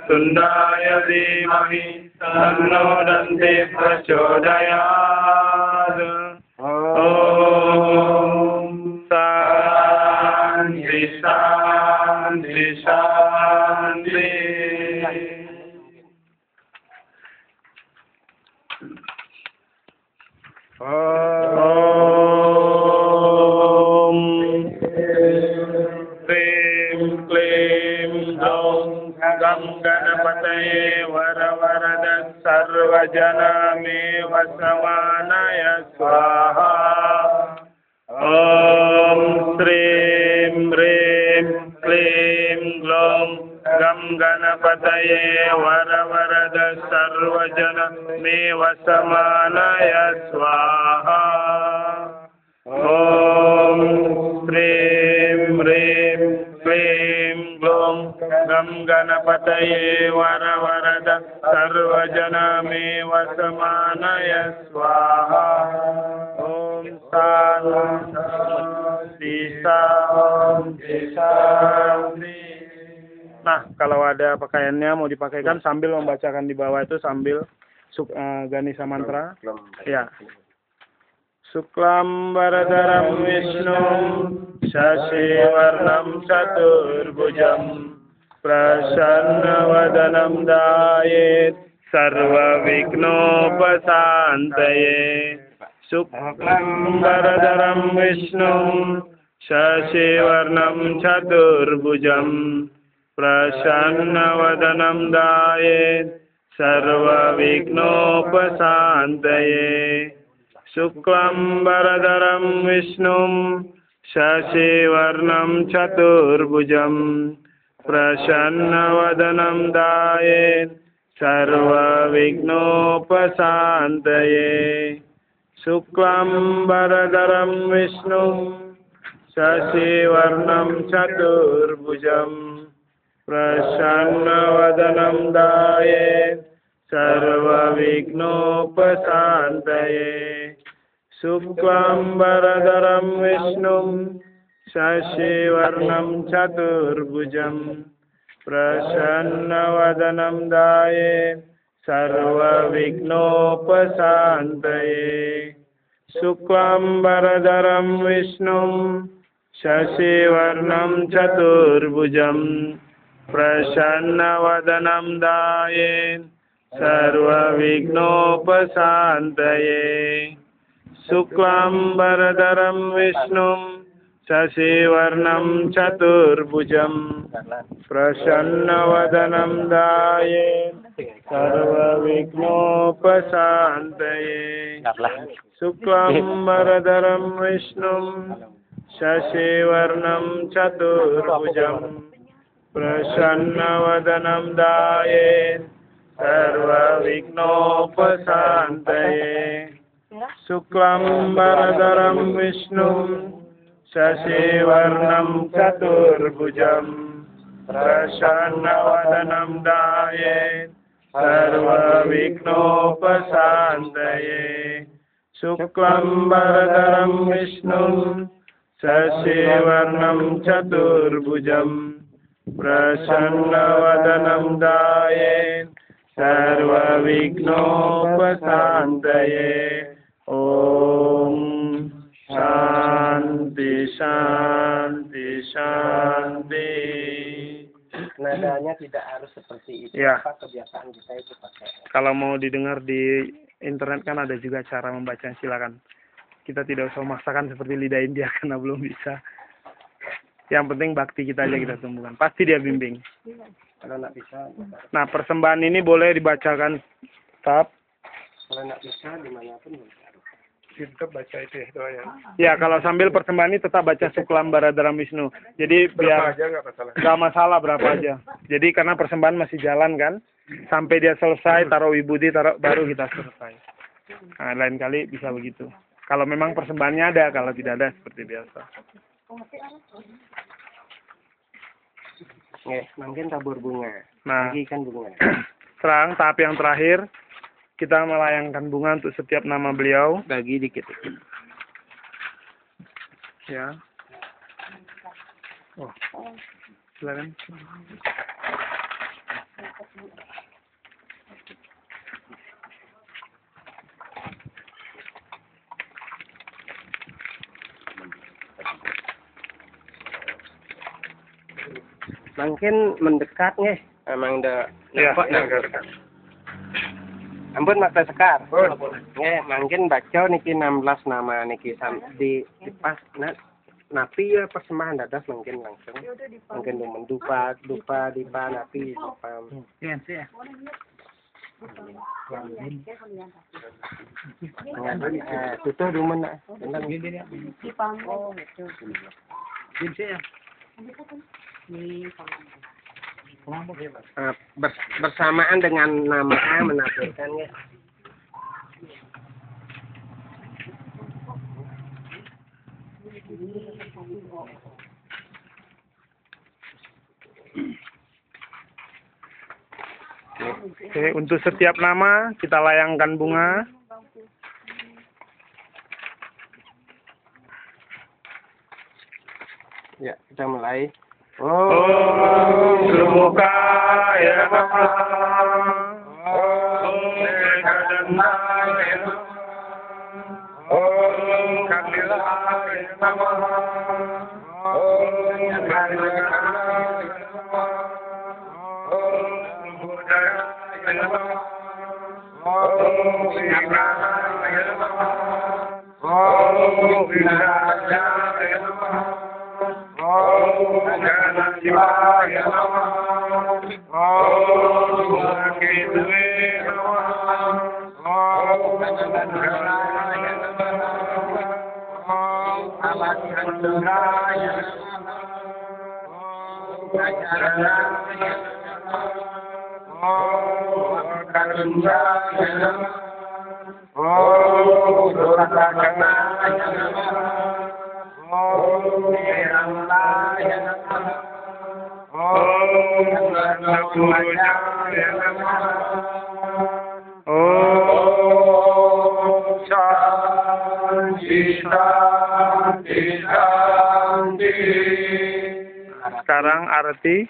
वक्रतुण्डाय धीमहि तन्नो दन्ति प्रचोदयात्। ॐ शान्ति शान्ति शान्ति। गं गणपतये वरवरद सर्वजनमेव समानय स्वाहा। ॐ श्रीं ह्रीं क्लीं ग्लौं गं गणपतये वरवरद सर्वजनमेव समानय स्वाहा। ॐ श्रीं ह्रीं क्लीं ग्लौं गं गणपतये वरवरद सर्वजनमेव समानय स्वाहा। ॐ शान्ति शान्ति शान्ति. Nah, kalau ada pakaiannya mau dipakaikan sambil membacakan di bawah itu sambil Ganesa mantra. Ya. Suklam Varadaram Vishnum Shashivarnam Chaturbhujam Prasannavadanam Dayet Sarva Vignopasantaye. Suklam Varadaram Vishnum Shashivarnam Chaturbhujam Prasannavadanam Dayet Sarva Vignopasantaye. Shuklam Varadaram Vishnum Shashivarnam Chaturbhujam Prasannavadanam Dayet Sarva Vignopasantaye. Shuklam Varadaram Vishnum Shashivarnam Chaturbhujam Prasannavadanam Dayet Sarva Vignopasantaye. Shuklam Varadaram Vishnum Shashivarnam Chaturbhujam Prasannavadanam Dayet Sarva Vignopasantaye. Shuklam Varadaram Vishnum Shashivarnam Chaturbhujam Prasannavadanam Dayet Sarva Vignopasantaye. Shuklam Varadaram Vishnum Shashivarnam Chaturbhujam Prasannavadanam Dayet Sarva Vignopasantaye. Shuklam Varadaram Vishnum Shashivarnam Chaturbhujam Prasannavadanam Dayet Sarva Vignopasantaye. Shuklam Varadaram Vishnum Shashivarnam Chaturbhujam Prasannavadanam Dayet Sarva Vignopasantaye. Shuklam Varadaram Vishnum Shashivarnam Chaturbhujam Prasannavadanam Dayet Sarva Vignopasantaye. Om Shanti Shanti Shanti. Nadanya tidak harus seperti itu. Ya. Apa kebiasaan kita itu pakai. Kalau mau didengar di internet kan ada juga cara membaca, silakan. Kita tidak usah memaksakan seperti lidah India karena belum bisa. Yang penting bakti kita aja kita tumbuhkan. Pasti dia bimbing. Kalau nggak bisa. Nah, persembahan ini boleh dibacakan tetap. Kalau nggak bisa dimanapun boleh. Tetap baca itu ya doanya. Ya, kalau sambil persembahan ini tetap baca Shuklam Varadaram Vishnu. Jadi biar nggak masalah berapa aja. Jadi karena persembahan masih jalan kan, sampai dia selesai taruh wibudi baru kita selesai. Nah, lain kali bisa begitu. Kalau memang persembahannya ada, kalau tidak ada seperti biasa. Mungkin tabur bunga. Nah, bagikan bunga. Sekarang tahap yang terakhir. Kita melayangkan bunga untuk setiap nama beliau. Bagi dikit. Ya. Oh, silakan. Mungkin mendekat nih, emang udah Ya, nampak. Ampun mata sekar. Nggih, mungkin baca niki 16 nama niki di pas napi ya persembahan dadas mungkin langsung. Mungkin dupa dipa napi pam. Tutuh dumen nak. Bersamaan dengan nama menampilkan ya. Oke, untuk setiap nama kita layangkan bunga. Ya, kita mulai. Om Sumukaya Namaha. Om Kadandaya Namaha. Om Kandilaya Namaha. Om Kandilaya Namaha. Om Budaya Namaha. Om Vinaya Namaha. Om Vinaya Namaha. Om Jana Shivaya Namaha. Om Kedue Namaha. Om Nandanaya Namaha. Om Alakhandaya Namaha. Om Ajaranaya Namaha. Om Karundaya Namaha. Om Dorakanaya Namaha. Om Niralaya Namaha. Om Nandapurujaya Namaha. Om Shanti Shanti Shanti. Sekarang arti.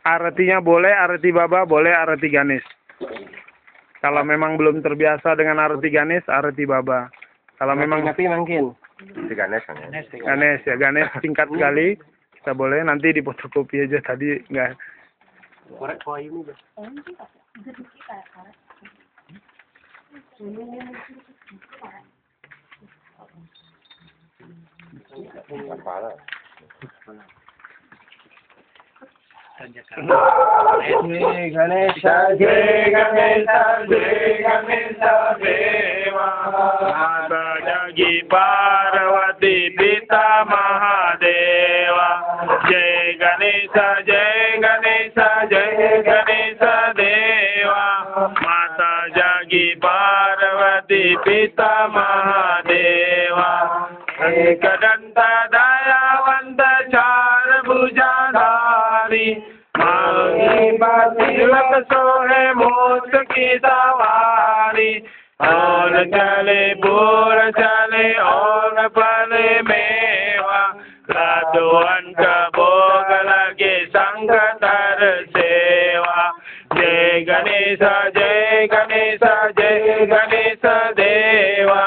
Artinya boleh arti Baba, boleh arti Ganesh. Kalau memang belum terbiasa dengan arti Ganesh, arti Baba. Kalau memang Napi mungkin. Ganesh ya, Ganesh singkat sekali. Kita boleh nanti di fotokopi aja tadi enggak. Korek koin ini. Jai Ganesha Jai Ganesha Jai Ganesha Deva Mata Jagi Parvati Pita Mahadeva. Jai Ganesha Jai Ganesha Jai Ganesha Deva. Mata Jagi Parvati Pita Mahadeva. Ekadanta Dayavanta Char Bhujadhari. तिलक सोहे मोत की सवारी. और चले पूर चले और पले मेवा. साधुवन का भोग लगे संग तर सेवा. जय गणेश जय गणेश जय गणेश देवा.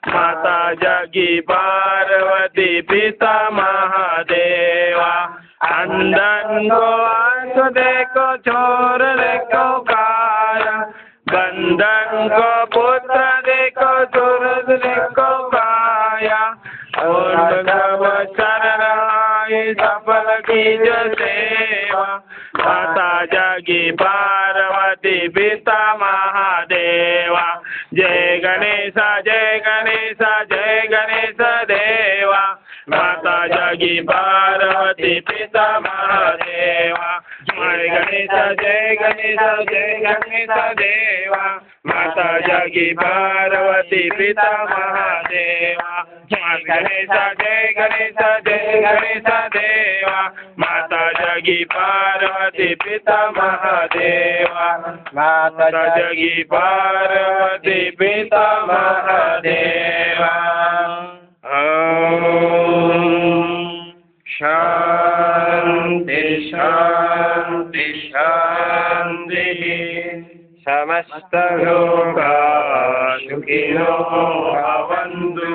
माता जगी पार्वती पिता महादेवा. अंधन को आंख देखो चोर देखो काया. बंधन को पुत्र देखो चोर देखो काया. और शरण आए सफल की जो सेवा. माता जगी पार्वती पिता महादेवा. जय गणेश जय गणेश जय गणेश देवा. माता जगी पार्वती पिता महादेवा. जय गणेश जय गणेश जय गणेश देवा. माता जगी पार्वती पिता महादेवा. जय गणेश जय गणेश जय गणेश देवा. माता जगी पार्वती पिता महादेवा. माता जगी पार्वती पिता महादेवा. शांति शांति शांति. समस्त लोका सुखिनो भवन्तु.